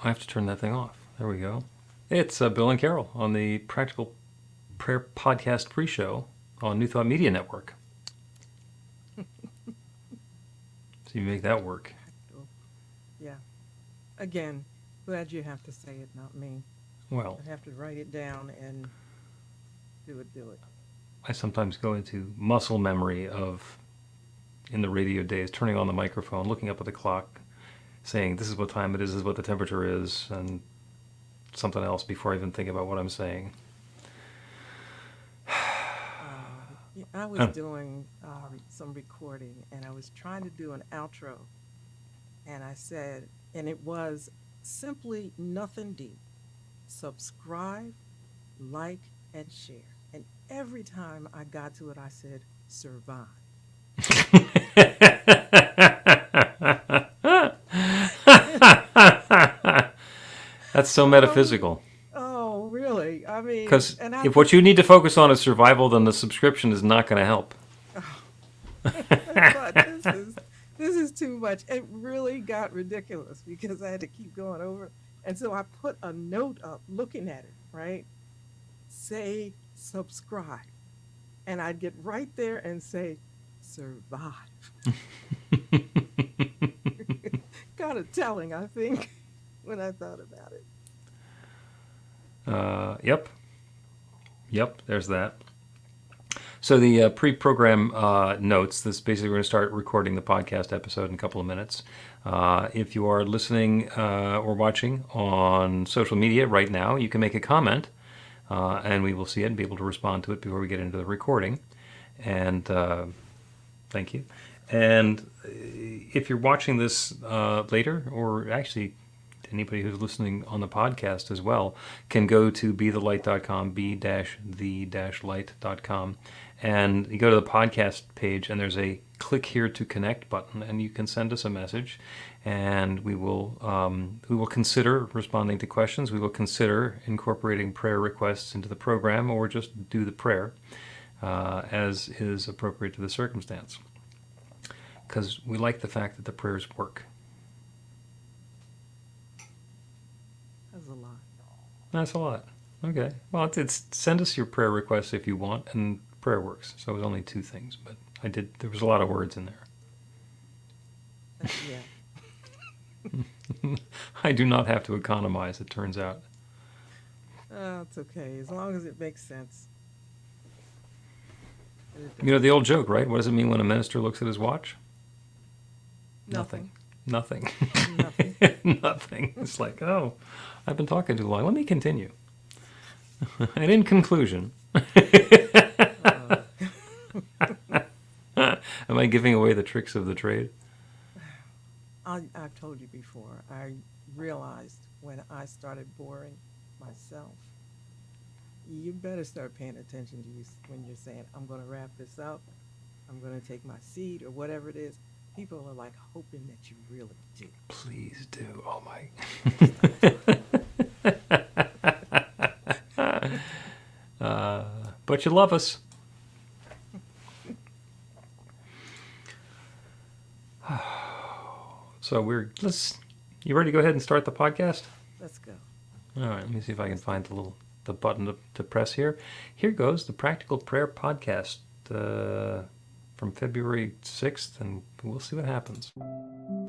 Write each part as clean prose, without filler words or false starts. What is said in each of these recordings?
I have to turn that thing off. There we go. It's Bill and Carol on the Practical Prayer Podcast pre-show on New Thought Media Network. So you make that work. Yeah. Again, glad you have to say it, not me. Well, I have to write it down and do it. I sometimes go into muscle memory of, in the radio days, turning on the microphone, looking up at the clock, saying this is what time it is, this is what the temperature is, and something else before I even think about what I'm saying. I was doing some recording, and I was trying to do an outro, and I said, and it was simply nothing deep. Subscribe, like, and share. And every time I got to it, I said, survive. That's so metaphysical. Oh, really? I mean, Because if what you need to focus on is survival, then the subscription is not going to help. But this is too much. It really got ridiculous because I had to keep going over. And so I put a note up looking at it, right? Say subscribe. And I'd get right there and say survive. Kind of telling, I think, when I thought about it. Yep, there's that. So the pre-program notes, this basically we're going to start recording the podcast episode in a couple of minutes. If you are listening or watching on social media right now, you can make a comment and we will see it and be able to respond to it before we get into the recording. And thank you. And if you're watching this later, or actually anybody who's listening on the podcast as well, can go to bethelight.com, b-the-light.com, and you go to the podcast page, and there's a click here to connect button, and you can send us a message, and we will consider responding to questions. We will consider incorporating prayer requests into the program, or just do the prayer as is appropriate to the circumstance. Because we like the fact that the prayers work. That's a lot. That's a lot. Okay. Well, it's send us your prayer requests if you want, and prayer works. So it was only 2 things, but there was a lot of words in there. Yeah. I do not have to economize, it turns out. It's okay, as long as it makes sense. You know the old joke, right? What does it mean when a minister looks at his watch? Nothing. Nothing. Nothing. Nothing. It's like, oh, I've been talking too long. Let me continue. And in conclusion, am I giving away the tricks of the trade? I've told you before, I realized when I started boring myself, you better start paying attention to you when you're saying, I'm going to wrap this up, I'm going to take my seat, or whatever it is. People are like hoping that you really do. Please do. Oh my. But you love us. So you ready to go ahead and start the podcast? Let's go. All right, let me see if I can find the button to press here. Here goes the Practical Prayer Podcast from February 6th, and we'll see what happens.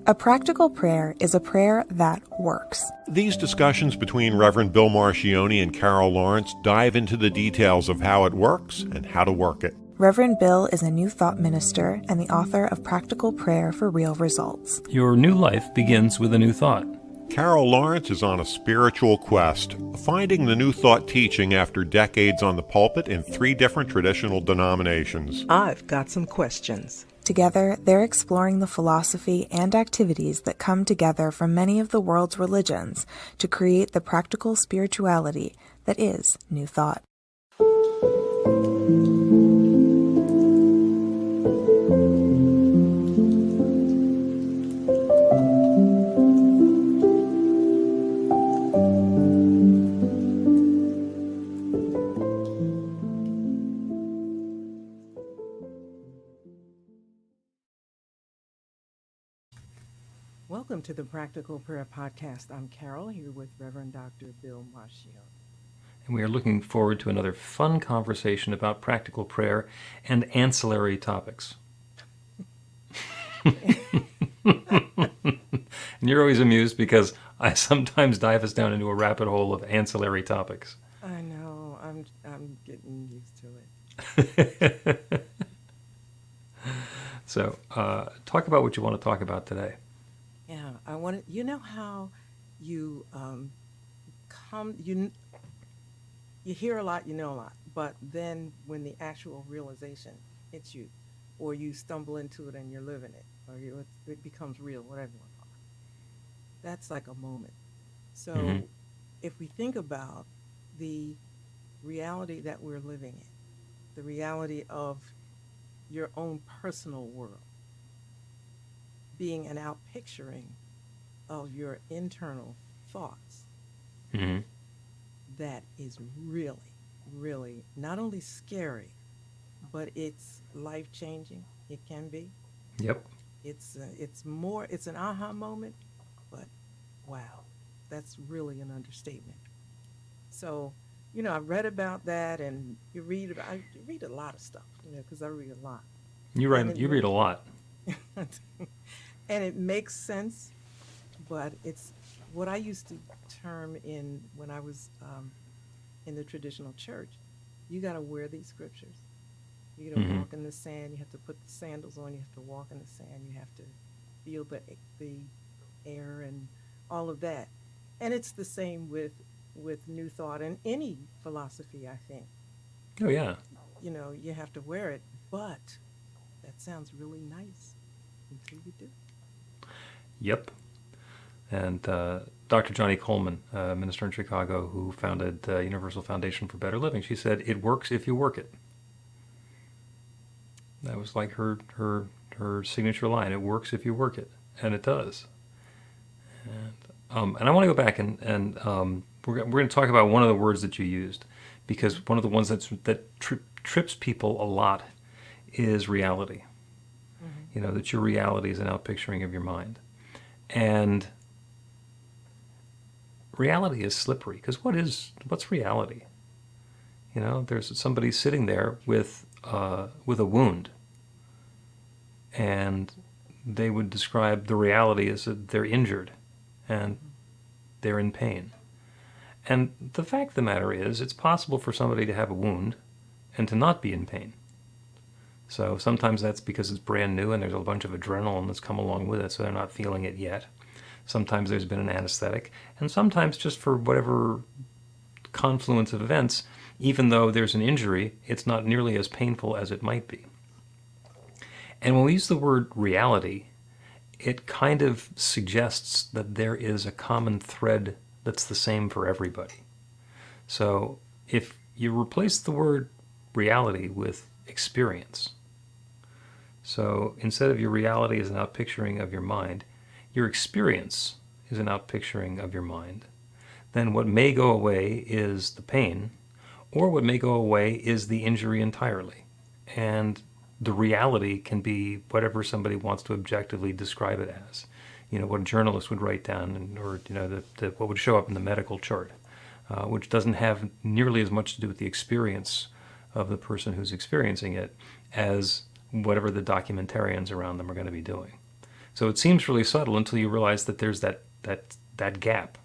A practical prayer is a prayer that works. These discussions between Reverend Bill Marchiony and Carol Lawrence dive into the details of how it works and how to work it. Reverend Bill is a New Thought minister and the author of Practical Prayer for Real Results. Your new life begins with a new thought. Carol Lawrence is on a spiritual quest, finding the New Thought teaching after decades on the pulpit in 3 different traditional denominations. I've got some questions. Together, they're exploring the philosophy and activities that come together from many of the world's religions to create the practical spirituality that is New Thought. Welcome to the Practical Prayer Podcast. I'm Carol, here with Reverend Dr. Bill Marchiony. And we are looking forward to another fun conversation about practical prayer and ancillary topics. And you're always amused because I sometimes dive us down into a rabbit hole of ancillary topics. I know, I'm getting used to it. So, talk about what you want to talk about today. Yeah, I want to, you know how you you hear a lot, you know a lot, but then when the actual realization hits you, or you stumble into it and you're living it, or it becomes real, whatever you want to call it. That's like a moment. So Mhm. if we think about the reality that we're living in, the reality of your own personal world being an outpicturing of your internal thoughts, Mhm. that is really, really not only scary, but it's life changing. It can be. Yep. It's an aha moment, but wow, that's really an understatement. So, I read about that, and I read a lot of stuff, because I read a lot, You and read a lot. and it makes sense, but it's what I used to term when I was in the traditional church. You got to wear these scriptures. You got to Mhm. walk in the sand. You have to put the sandals on. You have to walk in the sand. You have to feel the air and all of that. And it's the same with New Thought and any philosophy, I think. Oh yeah. You have to wear it, but that sounds really nice until you do. Yep. And Dr. Johnny Coleman, a minister in Chicago who founded Universal Foundation for Better Living, she said, "It works if you work it." That was like her signature line. It works if you work it, and it does. And I want to go back and we're going to talk about one of the words that you used, because one of the ones that trips people a lot is reality. Hmm. That your reality is an outpicturing of your mind, and reality is slippery because what's reality? There's somebody sitting there with a wound, and they would describe the reality as that they're injured and Hmm. they're in pain. And the fact of the matter is, it's possible for somebody to have a wound and to not be in pain. So sometimes that's because it's brand new and there's a bunch of adrenaline that's come along with it, so they're not feeling it yet. Sometimes there's been an anesthetic, and sometimes just for whatever confluence of events, even though there's an injury, it's not nearly as painful as it might be. And when we use the word reality, it kind of suggests that there is a common thread that's the same for everybody. So if you replace the word reality with experience, so instead of your reality as an outpicturing of your mind, your experience is an outpicturing of your mind, then what may go away is the pain, or what may go away is the injury entirely. And the reality can be whatever somebody wants to objectively describe it as. What a journalist would write down, or what would show up in the medical chart, which doesn't have nearly as much to do with the experience of the person who's experiencing it as whatever the documentarians around them are going to be doing. So it seems really subtle until you realize that there's that gap.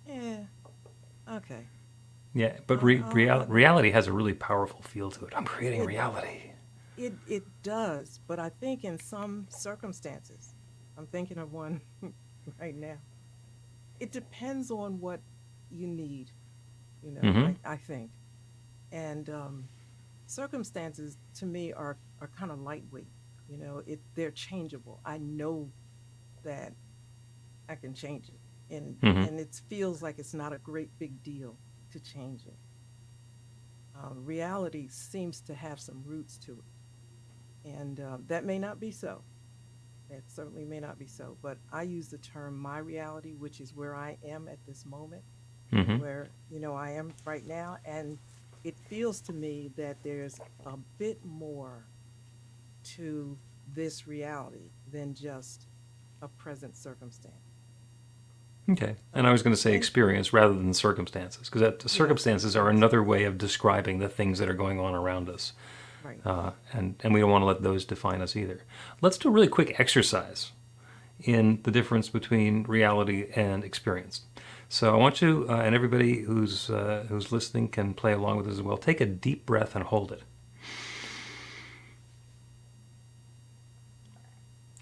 Yeah. Okay. Yeah, but I'll reality has a really powerful feel to it. I'm creating it reality. it does, but I think in some circumstances, I'm thinking of one right now. It depends on what you need, Mm-hmm. I think. And circumstances to me are kind of lightweight. They're changeable. I know that I can change it, Mm-hmm. and it feels like it's not a great big deal to change it. Reality seems to have some roots to it, and that may not be so. That certainly may not be so. But I use the term my reality, which is where I am at this moment, Mm-hmm. where I am right now, and it feels to me that there's a bit more to this reality than just a present circumstance. Okay. And I was going to say experience rather than circumstances, because the circumstances are another way of describing the things that are going on around us. Right. And we don't want to let those define us either. Let's do a really quick exercise in the difference between reality and experience. So I want you, and everybody who's listening can play along with this as well, take a deep breath and hold it.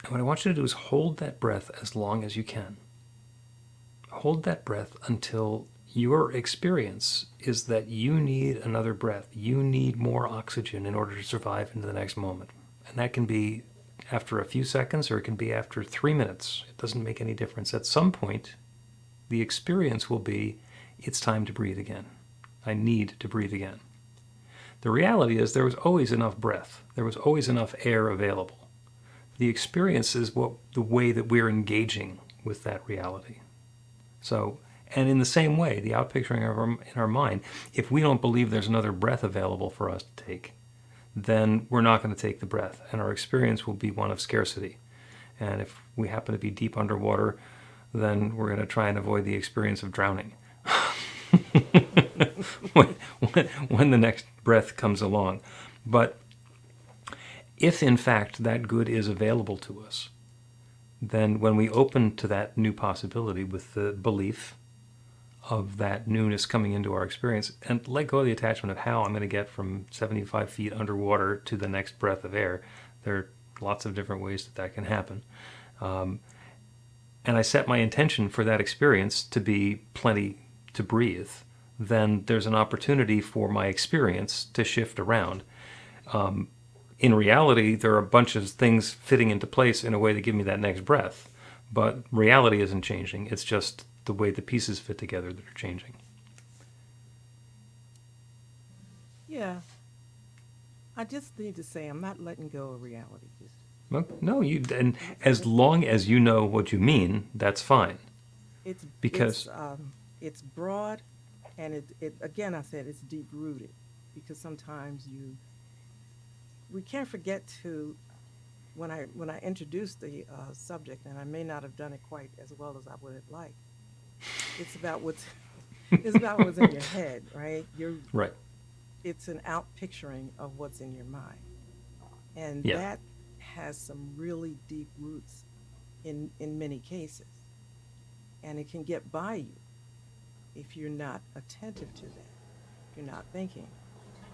And what I want you to do is hold that breath as long as you can. Hold that breath until your experience is that you need another breath. You need more oxygen in order to survive into the next moment. And that can be after a few seconds or it can be after 3 minutes. It doesn't make any difference. At some point, the experience will be, it's time to breathe again. I need to breathe again. The reality is there was always enough breath. There was always enough air available. The experience is the way that we're engaging with that reality. So, and in the same way, the outpicturing in our mind, if we don't believe there's another breath available for us to take, then we're not going to take the breath, and our experience will be one of scarcity. And if we happen to be deep underwater, then we're going to try and avoid the experience of drowning when the next breath comes along. But if in fact that good is available to us, then when we open to that new possibility with the belief of that newness coming into our experience and let go of the attachment of how I'm going to get from 75 feet underwater to the next breath of air, there are lots of different ways that can happen. And I set my intention for that experience to be plenty to breathe, then there's an opportunity for my experience to shift around. In reality, there are a bunch of things fitting into place in a way that give me that next breath, but reality isn't changing. It's just the way the pieces fit together that are changing. Yeah. I just need to say I'm not letting go of reality. No, and as long as you know what you mean, that's fine. It's broad, and it again I said it's deep rooted, because sometimes we can't forget to when I introduced the subject, and I may not have done it quite as well as I would have liked. It's about what's in your head, right? Right. It's an out picturing of what's in your mind, and that has some really deep roots in many cases, and it can get by you if you're not attentive to that. If you're not thinking,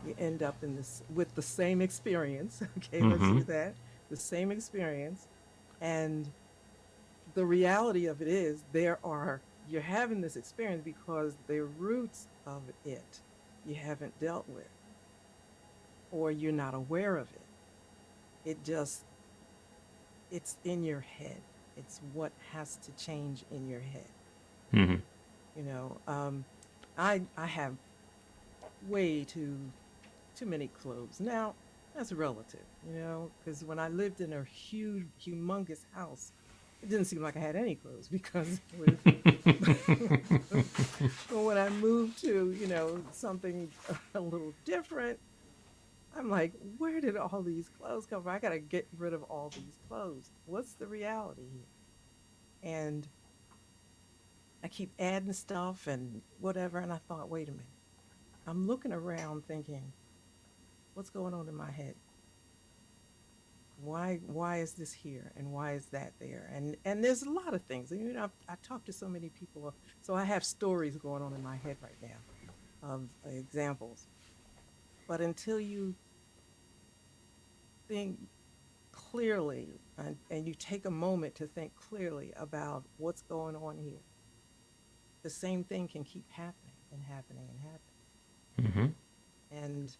you end up in this with the same experience. Okay, let's do that. The same experience, and the reality of it is you're having this experience because the roots of it you haven't dealt with, or you're not aware of it. It's in your head. It's what has to change in your head. Mm-hmm. I have way too many clothes. Now, that's relative, because when I lived in a huge, humongous house, it didn't seem like I had any clothes because but when I moved to, something a little different, I'm like, where did all these clothes come from? I got to get rid of all these clothes. What's the reality here? And I keep adding stuff and whatever. And I thought, wait a minute. I'm looking around thinking, what's going on in my head? Why is this here? And why is that there? And there's a lot of things. I talk to so many people. So I have stories going on in my head right now of examples. But until you think clearly and you take a moment to think clearly about what's going on here, the same thing can keep happening and happening and happening. Mm-hmm. And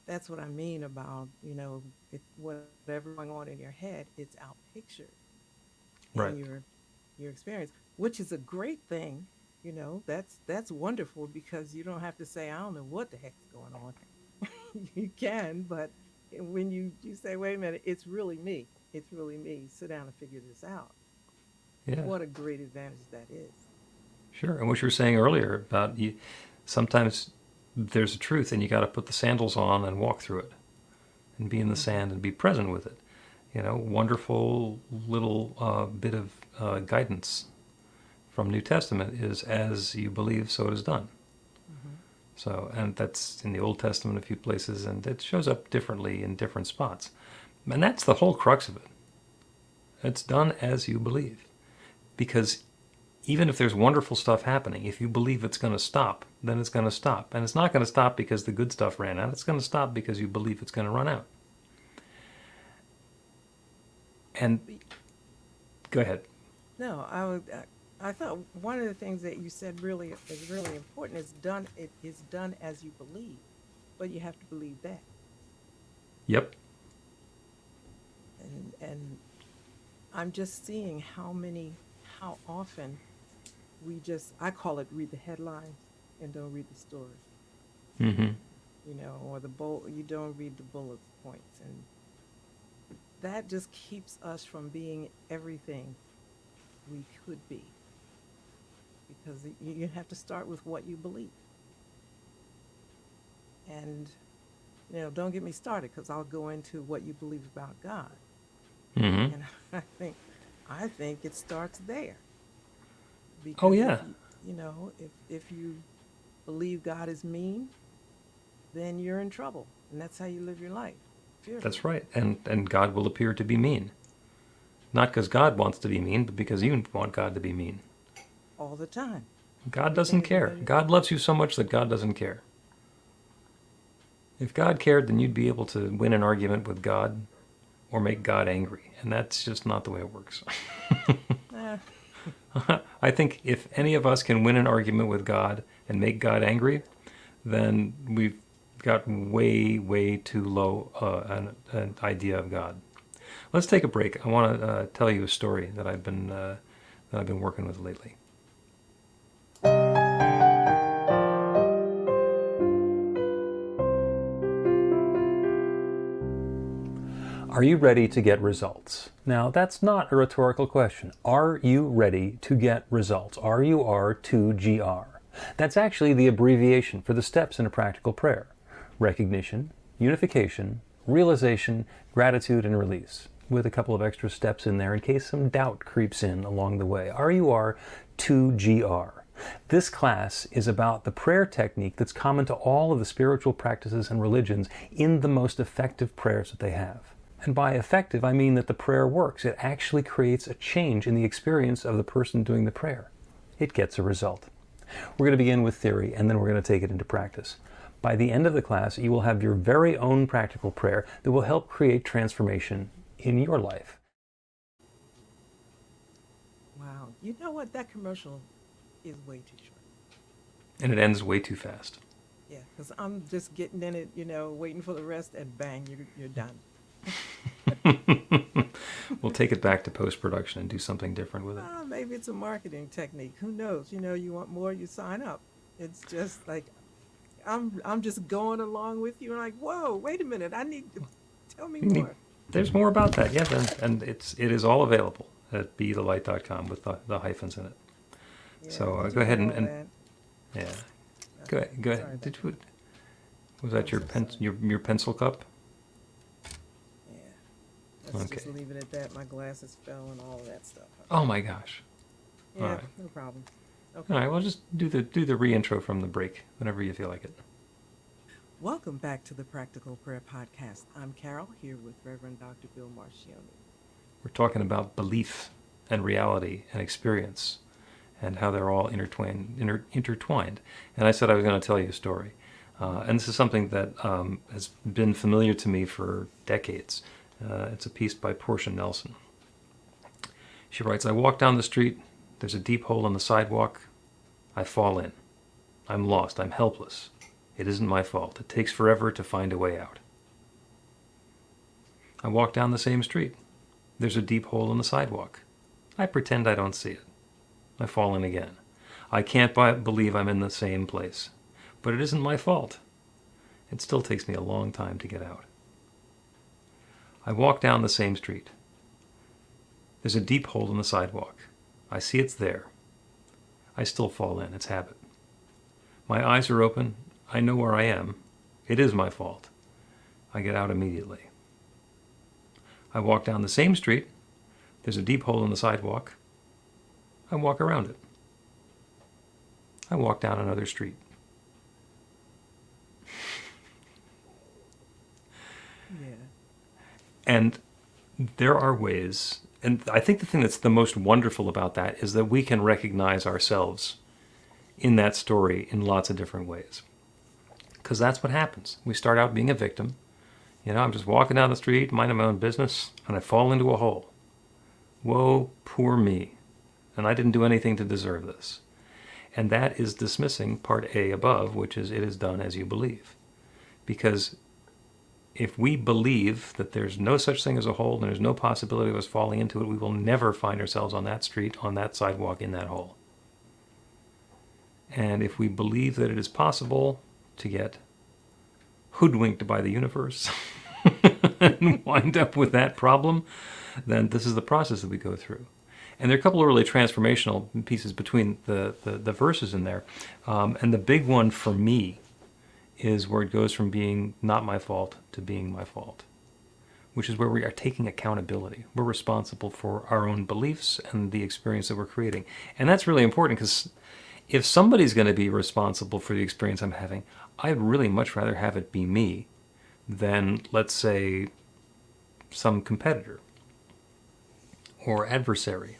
that's what I mean about, whatever going on in your head, it's outpictured in your experience, which is a great thing. That's wonderful, because you don't have to say, I don't know what the heck's going on. You can, but when you say, wait a minute, it's really me. It's really me. Sit down and figure this out. Yeah. What a great advantage that is. Sure. And what you were saying earlier about sometimes there's a truth and you got to put the sandals on and walk through it. and be in the sand and be present with it. Wonderful little bit of guidance from New Testament is, as you believe, so it is done. So, and that's in the Old Testament a few places, and it shows up differently in different spots. And that's the whole crux of it. It's done as you believe. Because even if there's wonderful stuff happening, if you believe it's going to stop, then it's going to stop. And it's not going to stop because the good stuff ran out. It's going to stop because you believe it's going to run out. And go ahead. No, I thought one of the things that you said is really important. It is done as you believe, but you have to believe that. Yep. And I'm just seeing how often I call it read the headlines and don't read the story. Mm-hmm. Or you don't read the bullet points, and that just keeps us from being everything we could be. Because you have to start with what you believe. And, don't get me started, because I'll go into what you believe about God. Mm-hmm. And I think it starts there. Because Oh, yeah. if you believe God is mean, then you're in trouble. And that's how you live your life. Fearful. That's right. And God will appear to be mean. Not because God wants to be mean, but because you want God to be mean. All the time. God doesn't care. God loves you so much that God doesn't care. If God cared, then you'd be able to win an argument with God or make God angry. And that's just not the way it works. I think if any of us can win an argument with God and make God angry, then we've got way, way too low an idea of God. Let's take a break. I want to tell you a story that I've been working with lately. Are you ready to get results? Now, that's not a rhetorical question. Are you ready to get results? RUR2GR. That's actually the abbreviation for the steps in a practical prayer. Recognition, unification, realization, gratitude, and release, with a couple of extra steps in there in case some doubt creeps in along the way. RUR2GR. This class is about the prayer technique that's common to all of the spiritual practices and religions in the most effective prayers that they have. And by effective, I mean that the prayer works. It actually creates a change in the experience of the person doing the prayer. It gets a result. We're going to begin with theory, and then we're going to take it into practice. By the end of the class, you will have your very own practical prayer that will help create transformation in your life. Wow. You know what? That commercial is way too short. And it ends way too fast. Yeah, because I'm just getting in it, waiting for the rest, and bang, you're done. We'll take it back to post-production and do something different with it. Maybe it's a marketing technique. Who knows? You want more, you sign up. It's just like, I'm just going along with you, and like, whoa, wait a minute, I need to tell me more. There's more about that, yes, and it is all available at BeTheLight.com with the hyphens in it. Yeah, So go ahead and yeah, go ahead. Sorry Did you? Was that your pencil cup? Yeah. Let's Okay. just leave it at that. My glasses fell and all of that stuff. Oh my gosh! Yeah, all right. no problem. Okay. All right. Well, just do the reintro from the break whenever you feel like it. Welcome back to the Practical Prayer Podcast. I'm Carol, here with Reverend Dr. Bill Marchiony. We're talking about belief and reality and experience, and how they're all intertwined. And I said I was going to tell you a story. And this is something that has been familiar to me for decades. It's a piece by Portia Nelson. She writes, I walk down the street, there's a deep hole in the sidewalk, I fall in. I'm lost, I'm helpless. It isn't my fault. It takes forever to find a way out. I walk down the same street. There's a deep hole in the sidewalk. I pretend I don't see it. I fall in again. I can't believe I'm in the same place. But it isn't my fault. It still takes me a long time to get out. I walk down the same street. There's a deep hole in the sidewalk. I see it's there. I still fall in. It's habit. My eyes are open. I know where I am. It is my fault. I get out immediately. I walk down the same street. There's a deep hole in the sidewalk. I walk around it. I walk down another street. Yeah. And there are ways, and I think the thing that's the most wonderful about that is that we can recognize ourselves in that story in lots of different ways. Because that's what happens. We start out being a victim. I'm just walking down the street, minding my own business, and I fall into a hole. Whoa, poor me. And I didn't do anything to deserve this. And that is dismissing part A above, which is it is done as you believe. Because if we believe that there's no such thing as a hole and there's no possibility of us falling into it, we will never find ourselves on that street, on that sidewalk, in that hole. And if we believe that it is possible to get hoodwinked by the universe and wind up with that problem, then this is the process that we go through. And there are a couple of really transformational pieces between the verses in there. And the big one for me is where it goes from being not my fault to being my fault, which is where we are taking accountability. We're responsible for our own beliefs and the experience that we're creating. And that's really important because if somebody's going to be responsible for the experience I'm having, I'd really much rather have it be me than, let's say, some competitor or adversary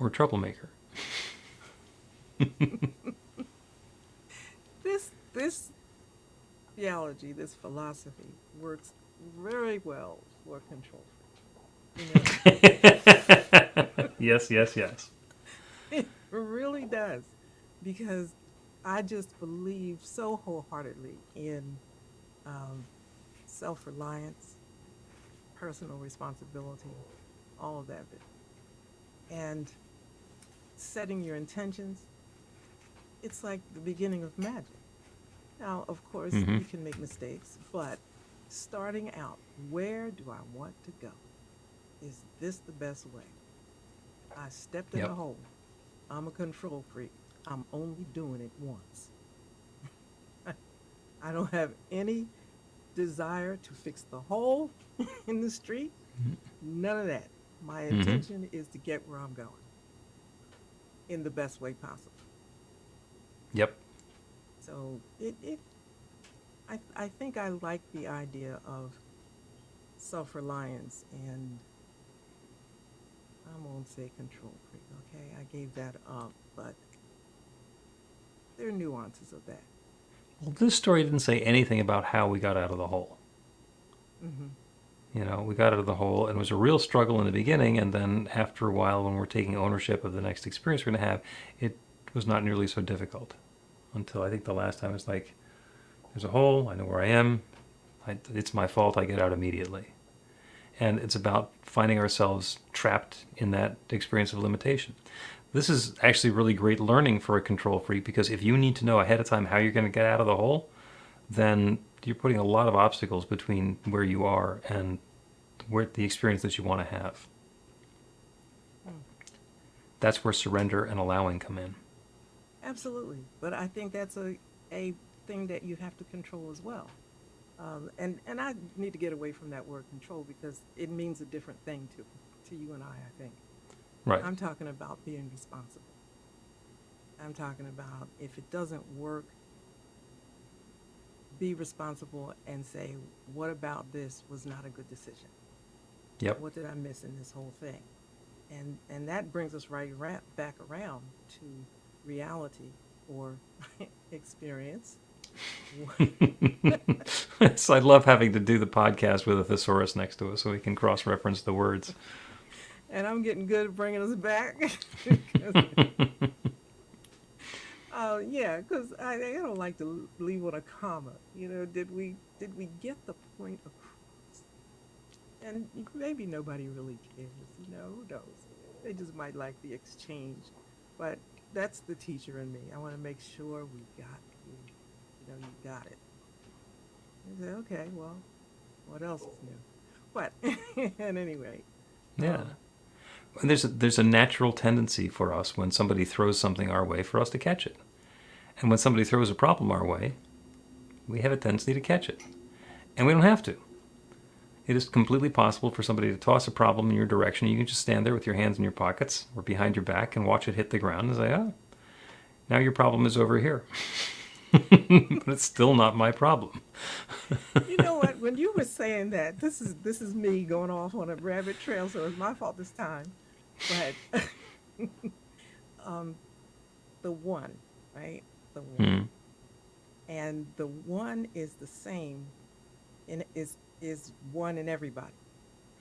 or troublemaker. This theology, this philosophy works very well for control freak. Yes. It really does, because I just believe so wholeheartedly in self-reliance, personal responsibility, all of that bit. And setting your intentions, it's like the beginning of magic. Now, of course, you can make mistakes, but starting out, where do I want to go? Is this the best way? I stepped in a hole. I'm a control freak. I'm only doing it once. I don't have any desire to fix the hole in the street. None of that. My intention is to get where I'm going in the best way possible. Yep. So I think I like the idea of self-reliance, and I won't say control freak, okay? I gave that up, but there are nuances of that. Well, this story didn't say anything about how we got out of the hole. We got out of the hole, and it was a real struggle in the beginning, and then after a while, when we're taking ownership of the next experience we're going to have, it was not nearly so difficult. Until I think the last time it's like, there's a hole, I know where I am, it's my fault, I get out immediately. And it's about finding ourselves trapped in that experience of limitation. This is actually really great learning for a control freak, because if you need to know ahead of time how you're going to get out of the hole, then you're putting a lot of obstacles between where you are and where the experience that you want to have. That's where surrender and allowing come in. Absolutely. But I think that's a thing that you have to control as well. And I need to get away from that word control, because it means a different thing to you and I think. Right. I'm talking about being responsible. I'm talking about, if it doesn't work, be responsible and say, what about this was not a good decision? Yep. What did I miss in this whole thing? And that brings us back around to reality or experience. So I love having to do the podcast with a thesaurus next to us so we can cross-reference the words. And I'm getting good at bringing us back. Because I don't like to leave with a comma. Did we get the point across? And maybe nobody really cares. Who knows? They just might like the exchange. But that's the teacher in me. I want to make sure we got you. You got it. I say, okay, well, what else is new? But at any rate. Yeah. There's a natural tendency for us when somebody throws something our way for us to catch it. And when somebody throws a problem our way, we have a tendency to catch it. And we don't have to. It is completely possible for somebody to toss a problem in your direction. You can just stand there with your hands in your pockets or behind your back and watch it hit the ground and say, oh, now your problem is over here. But it's still not my problem. You know what? When you were saying that, this is me going off on a rabbit trail, so it's my fault this time. But um, the one, right? The one, and the one is the same, and is one in everybody.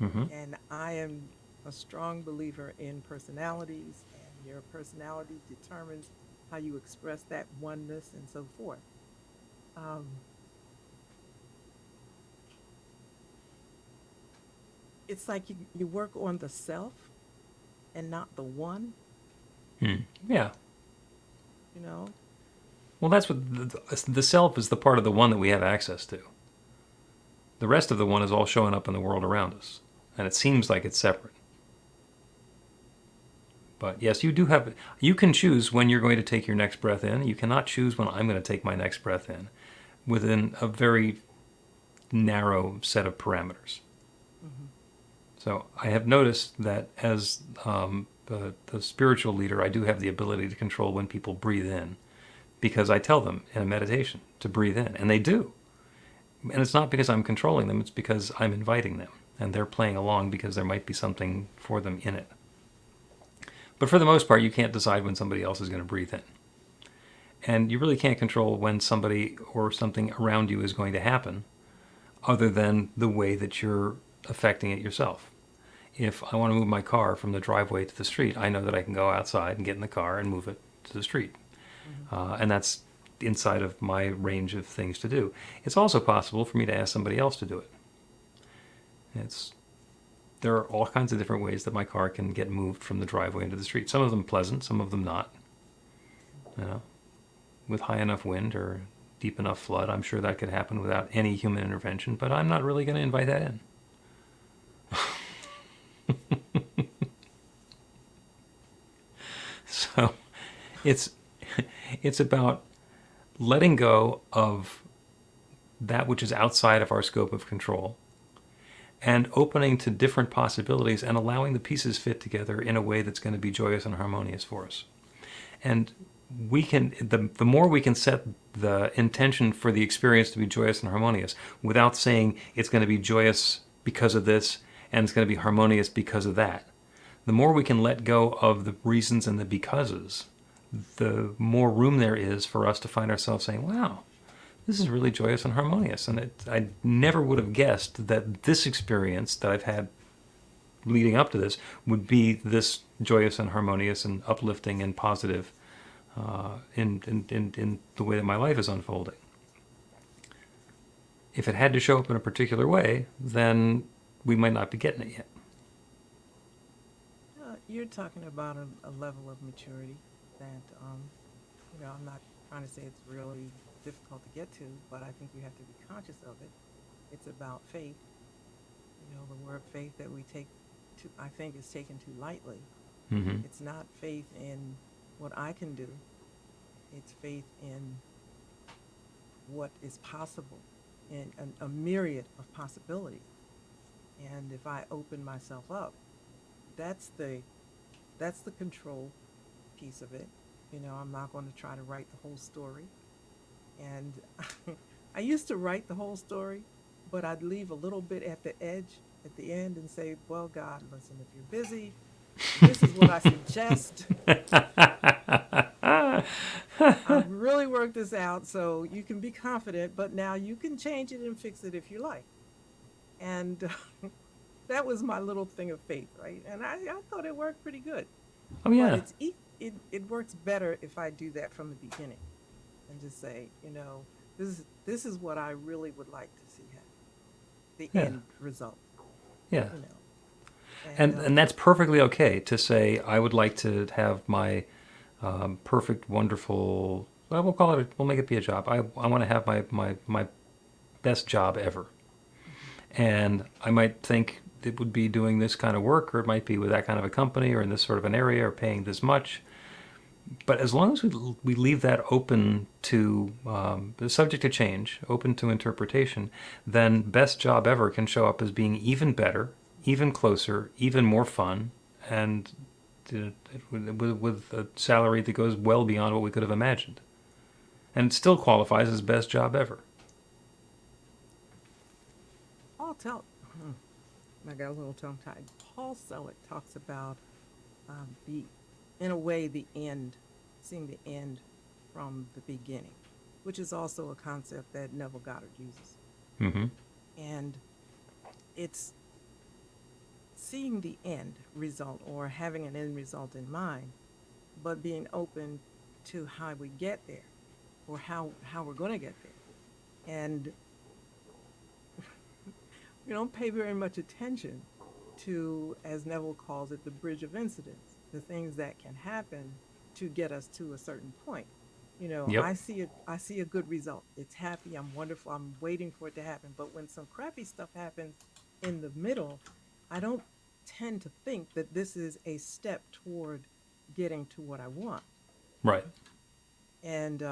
Mm-hmm. And I am a strong believer in personalities, and your personality determines how you express that oneness and so forth. Um, it's like you work on the self and not the one, Yeah. you know? Well, that's what the self is, the part of the one that we have access to. The rest of the one is all showing up in the world around us. And it seems like it's separate. But yes, you can choose when you're going to take your next breath in. You cannot choose when I'm going to take my next breath in within a very narrow set of parameters. Hmm. So I have noticed that as the spiritual leader, I do have the ability to control when people breathe in, because I tell them in a meditation to breathe in, and they do. And it's not because I'm controlling them, it's because I'm inviting them, and they're playing along because there might be something for them in it. But for the most part, you can't decide when somebody else is going to breathe in. And you really can't control when somebody or something around you is going to happen, other than the way that you're affecting it yourself. If I want to move my car from the driveway to the street, I know that I can go outside and get in the car and move it to the street. And that's inside of my range of things to do. It's also possible for me to ask somebody else to do it. There are all kinds of different ways that my car can get moved from the driveway into the street. Some of them pleasant, some of them not. You know, with high enough wind or deep enough flood, I'm sure that could happen without any human intervention, but I'm not really going to invite that in. So it's about letting go of that which is outside of our scope of control and opening to different possibilities and allowing the pieces fit together in a way that's going to be joyous and harmonious for us. And we can, the more we can set the intention for the experience to be joyous and harmonious without saying it's going to be joyous because of this and it's going to be harmonious because of that, the more we can let go of the reasons and the becauses, the more room there is for us to find ourselves saying, wow, this is really joyous and harmonious. And I never would have guessed that this experience that I've had leading up to this would be this joyous and harmonious and uplifting and positive in the way that my life is unfolding. If it had to show up in a particular way, then we might not be getting it yet. You're talking about a level of maturity that, I'm not trying to say it's really difficult to get to, but I think you have to be conscious of it. It's about faith. The word faith that we I think is taken too lightly. Mm-hmm. It's not faith in what I can do. It's faith in what is possible, in a myriad of possibilities. And if I open myself up, that's the control piece of it. I'm not going to try to write the whole story. And I used to write the whole story, but I'd leave a little bit at the edge, at the end, and say, well, God, listen, if you're busy, this is what I suggest. I've really worked this out, so you can be confident, but now you can change it and fix it if you like. And that was my little thing of faith, right? And I thought it worked pretty good. Oh, yeah. But it works better if I do that from the beginning and just say, this is what I really would like to see happen, the end result. Yeah. And that's perfectly okay to say, I would like to have my perfect, wonderful, well, we'll make it be a job. I want to have my best job ever. And I might think it would be doing this kind of work, or it might be with that kind of a company, or in this sort of an area, or paying this much. But as long as we leave that open to the subject to change, open to interpretation, then best job ever can show up as being even better, even closer, even more fun, and with a salary that goes well beyond what we could have imagined. And it still qualifies as best job ever. I got a little tongue-tied. Paul Selig talks about in a way, the end, seeing the end from the beginning, which is also a concept that Neville Goddard uses. Mm-hmm. And it's seeing the end result or having an end result in mind, but being open to how we get there or how we're going to get there. And we don't pay very much attention to, as Neville calls it, the bridge of incidents, the things that can happen to get us to a certain point. Yep. I see a good result. It's happy. I'm wonderful. I'm waiting for it to happen. But when some crappy stuff happens in the middle, I don't tend to think that this is a step toward getting to what I want. Right. And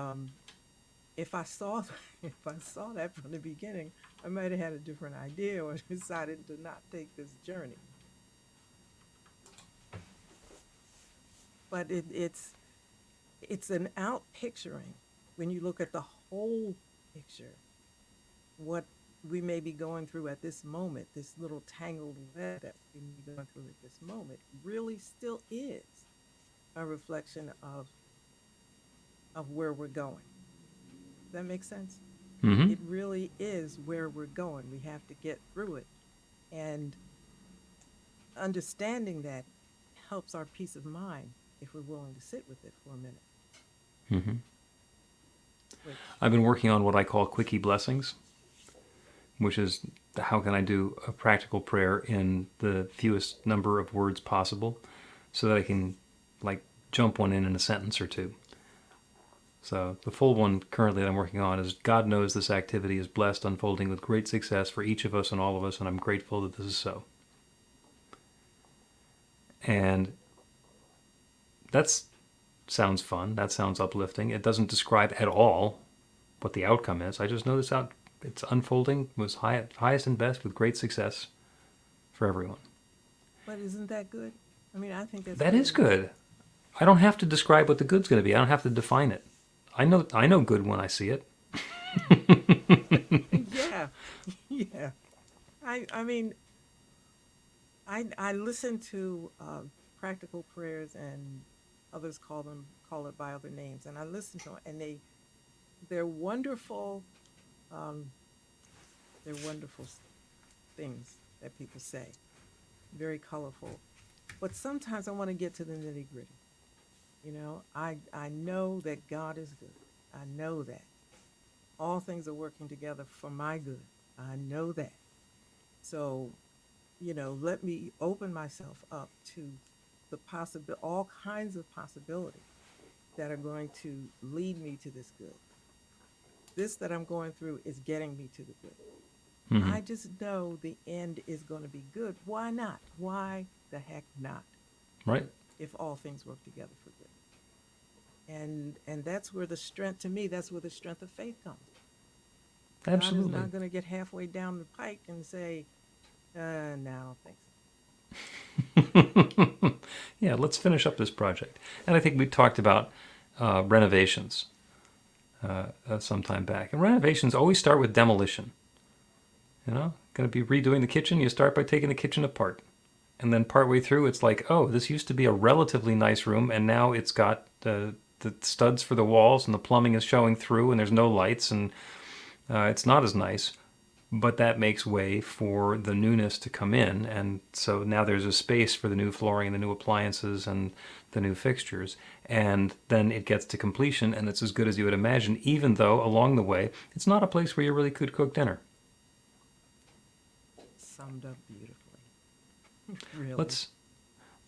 if I saw that from the beginning, I might have had a different idea or decided to not take this journey. But it's an out picturing when you look at the whole picture, what we may be going through at this moment, this little tangled web that we may be going through at this moment, really still is a reflection of where we're going. Does that make sense? Mm-hmm. It really is where we're going. We have to get through it. And understanding that helps our peace of mind if we're willing to sit with it for a minute. Mm-hmm. I've been working on what I call quickie blessings, which is how can I do a practical prayer in the fewest number of words possible so that I can jump one in a sentence or two. So the full one currently that I'm working on is, God knows this activity is blessed, unfolding with great success for each of us and all of us, and I'm grateful that this is so. And that sounds fun. That sounds uplifting. It doesn't describe at all what the outcome is. I just know it's unfolding was highest and best with great success for everyone. But isn't that good? I mean, I think that is good. I don't have to describe what the good's going to be. I don't have to define it. I know good when I see it. Yeah. I mean, I listen to practical prayers, and others call it by other names, and I listen to them, and they're wonderful. They're wonderful things that people say, very colorful. But sometimes I want to get to the nitty gritty. I know that God is good. I know that. All things are working together for my good. I know that. So, let me open myself up to all kinds of possibilities that are going to lead me to this good. This that I'm going through is getting me to the good. Mm-hmm. I just know the end is going to be good. Why not? Why the heck not? Right. If all things work together for good. And that's where the strength, to me, that's where the strength of faith comes. Absolutely. God is not going to get halfway down the pike and say, no, I don't think so. Yeah, let's finish up this project. And I think we talked about renovations some time back. And renovations always start with demolition. Going to be redoing the kitchen, you start by taking the kitchen apart. And then partway through, it's like, oh, this used to be a relatively nice room, and now it's got the studs for the walls, and the plumbing is showing through, and there's no lights, and it's not as nice. But that makes way for the newness to come in, and so now there's a space for the new flooring and the new appliances and the new fixtures. And then it gets to completion, and it's as good as you would imagine, even though along the way, it's not a place where you really could cook dinner. Summed up beautifully. Really.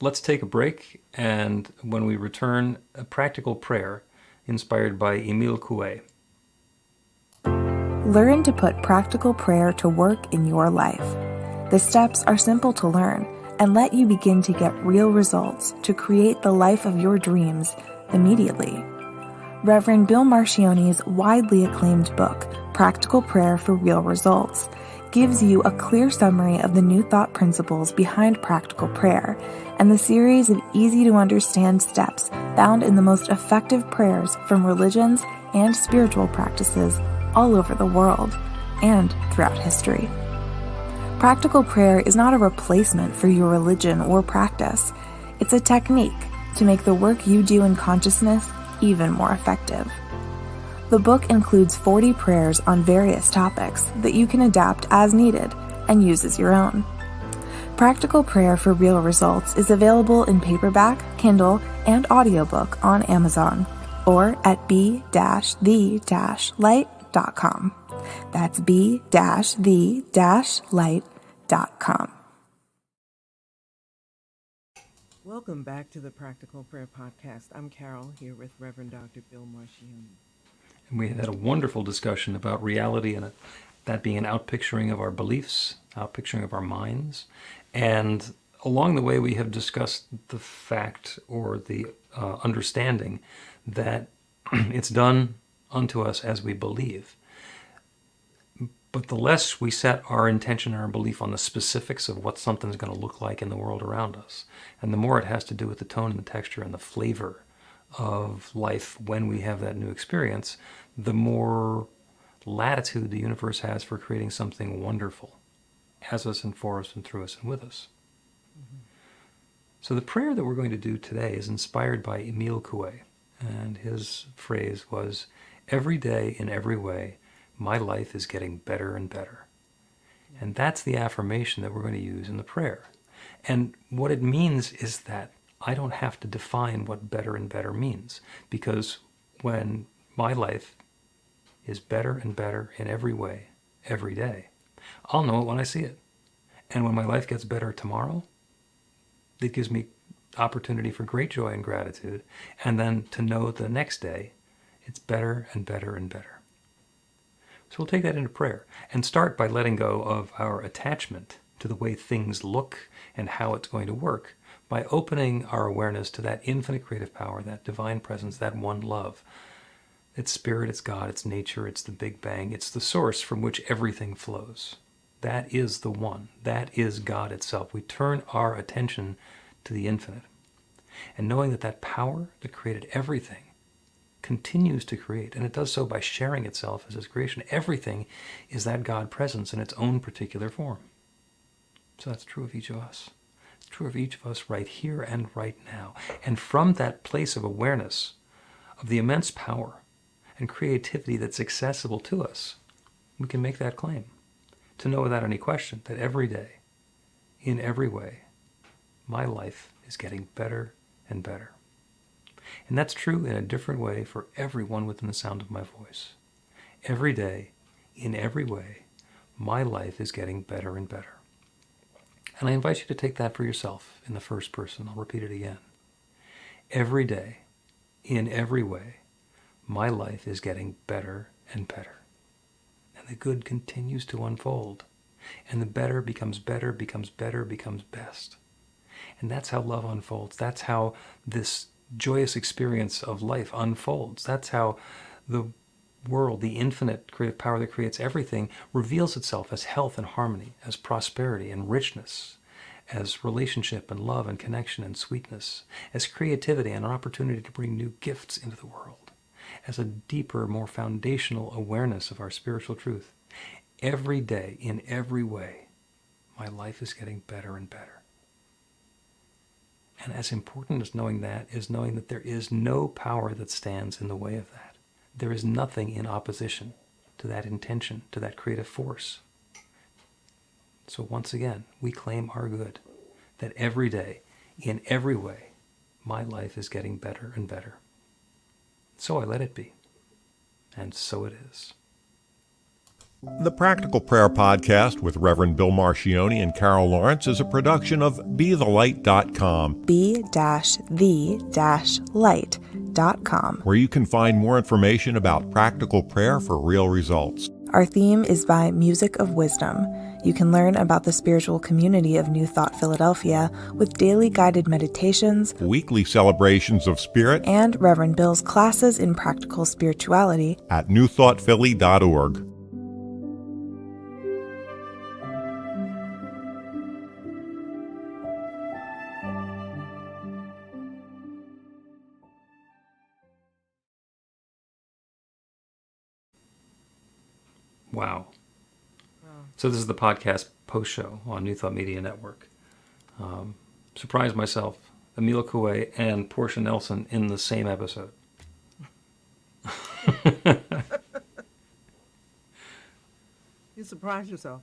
Let's take a break, and when we return, a practical prayer inspired by Émile Coué. Learn to put practical prayer to work in your life. The steps are simple to learn and let you begin to get real results to create the life of your dreams immediately. Reverend Bill Marchiony's widely acclaimed book, Practical Prayer for Real Results, gives you a clear summary of the New Thought principles behind practical prayer and the series of easy-to-understand steps found in the most effective prayers from religions and spiritual practices all over the world and throughout history. Practical prayer is not a replacement for your religion or practice. It's a technique to make the work you do in consciousness even more effective. The book includes 40 prayers on various topics that you can adapt as needed and use as your own. Practical Prayer for Real Results is available in paperback, Kindle, and audiobook on Amazon or at b-the-light.com. That's b-the-light.com. Welcome back to the Practical Prayer Podcast. I'm Carol, here with Reverend Dr. Bill Marchiony. And we had a wonderful discussion about reality and that being an outpicturing of our beliefs, outpicturing of our minds. And along the way, we have discussed the fact or the understanding that it's done unto us as we believe. But the less we set our intention and our belief on the specifics of what something's going to look like in the world around us, and the more it has to do with the tone and the texture and the flavor of life when we have that new experience, the more latitude the universe has for creating something wonderful as us and for us and through us and with us. Mm-hmm. So the prayer that we're going to do today is inspired by Emile Coué, and his phrase was, "Every day in every way, my life is getting better and better." And that's the affirmation that we're going to use in the prayer. And what it means is that I don't have to define what better and better means, because when my life is better and better in every way, every day, I'll know it when I see it. And when my life gets better tomorrow, it gives me opportunity for great joy and gratitude, and then to know the next day it's better and better and better. So we'll take that into prayer and start by letting go of our attachment to the way things look and how it's going to work, by opening our awareness to that infinite creative power, that divine presence, that one love. It's spirit, it's God, it's nature, it's the Big Bang, it's the source from which everything flows. That is the one. That is God itself. We turn our attention to the infinite. And knowing that that power that created everything continues to create, and it does so by sharing itself as its creation. Everything is that God presence in its own particular form. So that's true of each of us. It's true of each of us right here and right now. And from that place of awareness of the immense power and creativity that's accessible to us, we can make that claim, to know without any question that every day, in every way, my life is getting better and better. And that's true in a different way for everyone within the sound of my voice. Every day, in every way, my life is getting better and better. And I invite you to take that for yourself in the first person. I'll repeat it again. Every day, in every way, my life is getting better and better. And the good continues to unfold. And the better becomes better, becomes better, becomes best. And that's how love unfolds. That's how this joyous experience of life unfolds. That's how the world, the infinite creative power that creates everything, reveals itself as health and harmony, as prosperity and richness, as relationship and love and connection and sweetness, as creativity and an opportunity to bring new gifts into the world, as a deeper, more foundational awareness of our spiritual truth. Every day, in every way, my life is getting better and better. And as important as knowing that is knowing that there is no power that stands in the way of that. There is nothing in opposition to that intention, to that creative force. So once again, we claim our good, that every day, in every way, my life is getting better and better. So I let it be. And so it is. The Practical Prayer Podcast with Reverend Bill Marchiony and Carol Lawrence is a production of BeTheLight.com. b-the-light.com. Where you can find more information about practical prayer for real results. Our theme is by Music of Wisdom. You can learn about the spiritual community of New Thought Philadelphia with daily guided meditations, weekly celebrations of spirit, and Reverend Bill's classes in practical spirituality at newthoughtphilly.org. Wow. Wow. So this is the podcast post-show on New Thought Media Network. Surprised myself, Emila Coué and Portia Nelson in the same episode. You surprised yourself.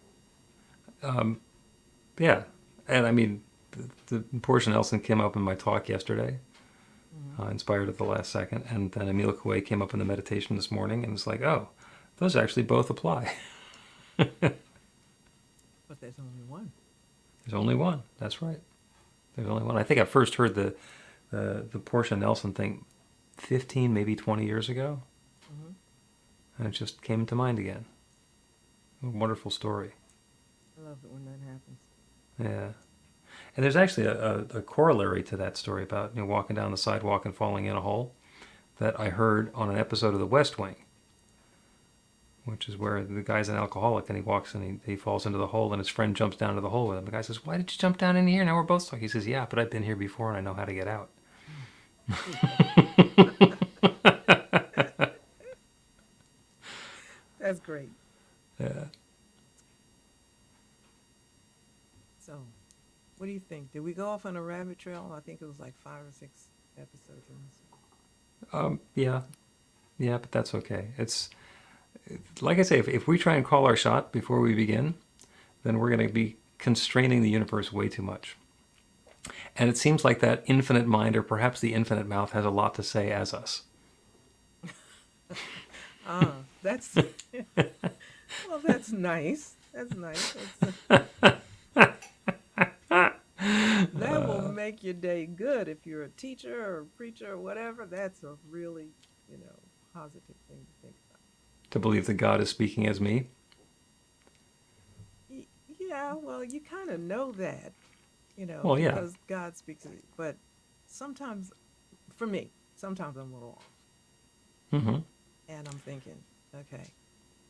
Yeah. And I mean, the Portia Nelson came up in my talk yesterday, inspired at the last second. And then Emila Coué came up in the meditation this morning and was like, oh, those actually both apply. But there's only one. There's only one. That's right. There's only one. I think I first heard the Portia Nelson thing 15, maybe 20 years ago. And it just came to mind again. A wonderful story. I love it when that happens. Yeah. And there's actually a corollary to that story about walking down the sidewalk and falling in a hole that I heard on an episode of The West Wing, which is where the guy's an alcoholic and he walks and he falls into the hole and his friend jumps down to the hole with him. The guy says, why did you jump down in here? Now we're both stuck. He says, yeah, but I've been here before and I know how to get out. That's great. Yeah. So, what do you think? Did we go off on a rabbit trail? I think it was like 5 or 6 episodes in this. Yeah. Yeah, but that's okay. It's like I say, if we try and call our shot before we begin, then we're going to be constraining the universe way too much. And it seems like that infinite mind, or perhaps the infinite mouth, has a lot to say as us. That's well, that's nice. That's nice. That will make your day good if you're a teacher or a preacher or whatever. That's a really, positive thing to think about. To believe that God is speaking as me. Yeah, well, you kind of know that, Well, yeah. because God speaks to you. But sometimes, for me, sometimes I'm a little off. Mm-hmm. And I'm thinking, okay,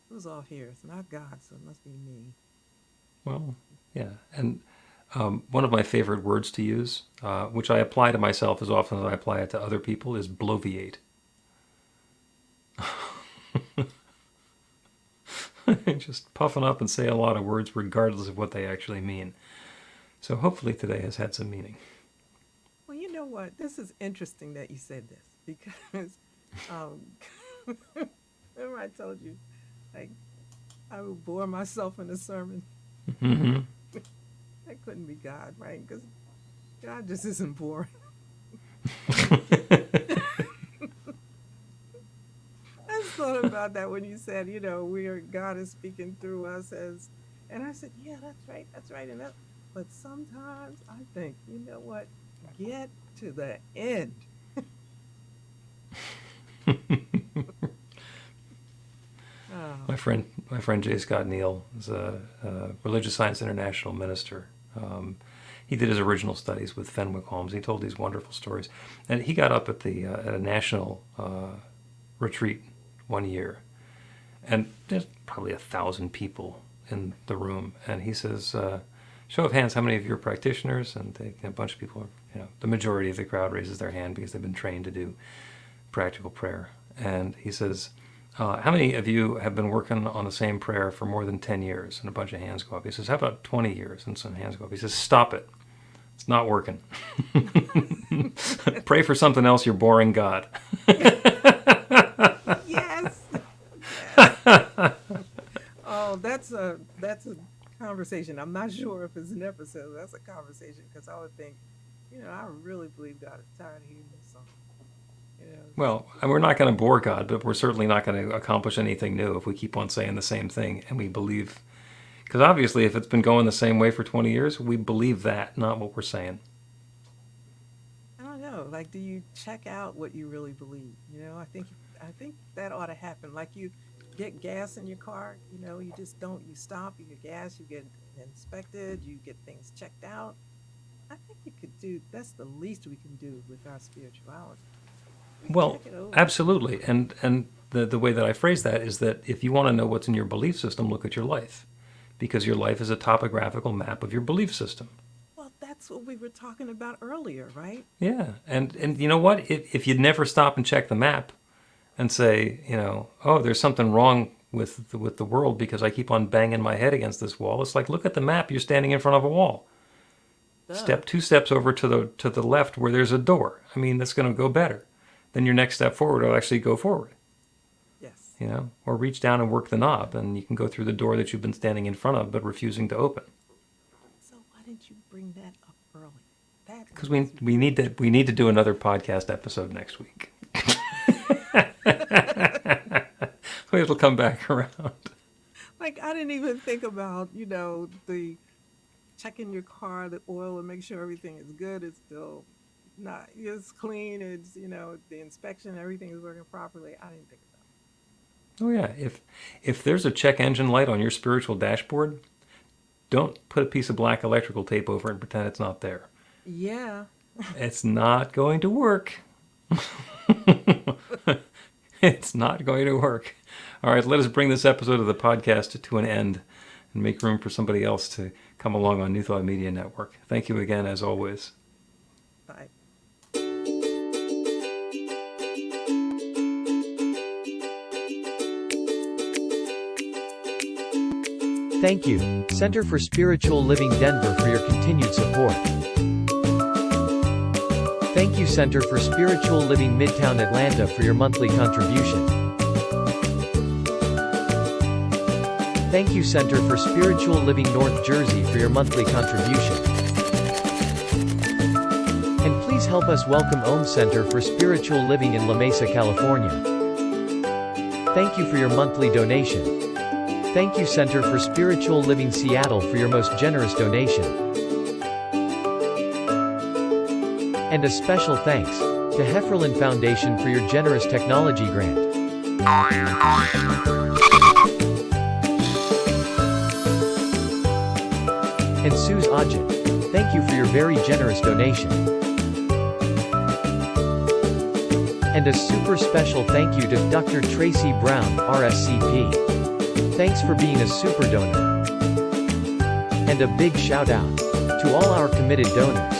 who's off here? It's not God, so it must be me. Well, yeah. And one of my favorite words to use, which I apply to myself as often as I apply it to other people, is bloviate. Just puffing up and say a lot of words regardless of what they actually mean. So hopefully today has had some meaning. Well, you know what? This is interesting that you said this because remember I told you, like, I would bore myself in a sermon. Mm-hmm. That couldn't be God, right? Because God just isn't boring. I just thought about that when you said, God is speaking through us and I said, yeah, that's right. But sometimes I think, you know what? Get to the end. My friend J. Scott Neal is a Religious Science International minister. He did his original studies with Fenwick Holmes. He told these wonderful stories, and he got up at a national retreat one year, and there's probably 1,000 people in the room, and he says, "Show of hands, how many of you are practitioners?" And a bunch of people are, the majority of the crowd raises their hand because they've been trained to do practical prayer. And he says, how many of you have been working on the same prayer for more than 10 years? And a bunch of hands go up. He says, how about 20 years? And some hands go up. He says, stop it. It's not working. Pray for something else, you're boring God. Yes. Oh, that's a conversation. I'm not sure if it's an episode. That's a conversation because I would think, I really believe God is tired of hearing this song. Well, and we're not going to bore God, but we're certainly not going to accomplish anything new if we keep on saying the same thing and we believe. Because obviously, if it's been going the same way for 20 years, we believe that, not what we're saying. I don't know. Like, do you check out what you really believe? I think that ought to happen. Like, you get gas in your car, you just don't, you stop, you get gas, you get inspected, you get things checked out. I think that's the least we can do with our spirituality. Well, Check it over. absolutely. And the way that I phrase that is that if you want to know what's in your belief system, look at your life. Because your life is a topographical map of your belief system. Well, that's what we were talking about earlier, right? Yeah. And you know what? If you'd never stop and check the map and say, oh, there's something wrong with the world because I keep on banging my head against this wall. It's like, look at the map. You're standing in front of a wall. Duh. Two steps over to the left where there's a door. I mean, that's going to go better. Then your next step forward will actually go forward. Yes. Or reach down and work the knob, and you can go through the door that you've been standing in front of but refusing to open. So why didn't you bring that up early? Because we need to do another podcast episode next week. It'll come back around. Like, I didn't even think about, the checking your car, the oil, and make sure everything is good. It's still not, it's clean. It's, the inspection, everything is working properly. I didn't think about Oh yeah, if there's a check engine light on your spiritual dashboard, don't put a piece of black electrical tape over it and pretend it's not there. it. Yeah. It's not going to work. It's not going to work. All right, let us bring this episode of the podcast to an end and make room for somebody else to come along on New Thought Media Network. Thank you again, as always. Bye. Thank you, Center for Spiritual Living Denver, for your continued support. Thank you, Center for Spiritual Living Midtown Atlanta, for your monthly contribution. Thank you, Center for Spiritual Living North Jersey, for your monthly contribution. And please help us welcome Om Center for Spiritual Living in La Mesa, California. Thank you for your monthly donation. Thank you, Center for Spiritual Living Seattle, for your most generous donation. And a special thanks to Hefferlin Foundation for your generous technology grant. And Suze Ajit, thank you for your very generous donation. And a super special thank you to Dr. Tracy Brown, RSCP. Thanks for being a super donor. And a big shout out to all our committed donors.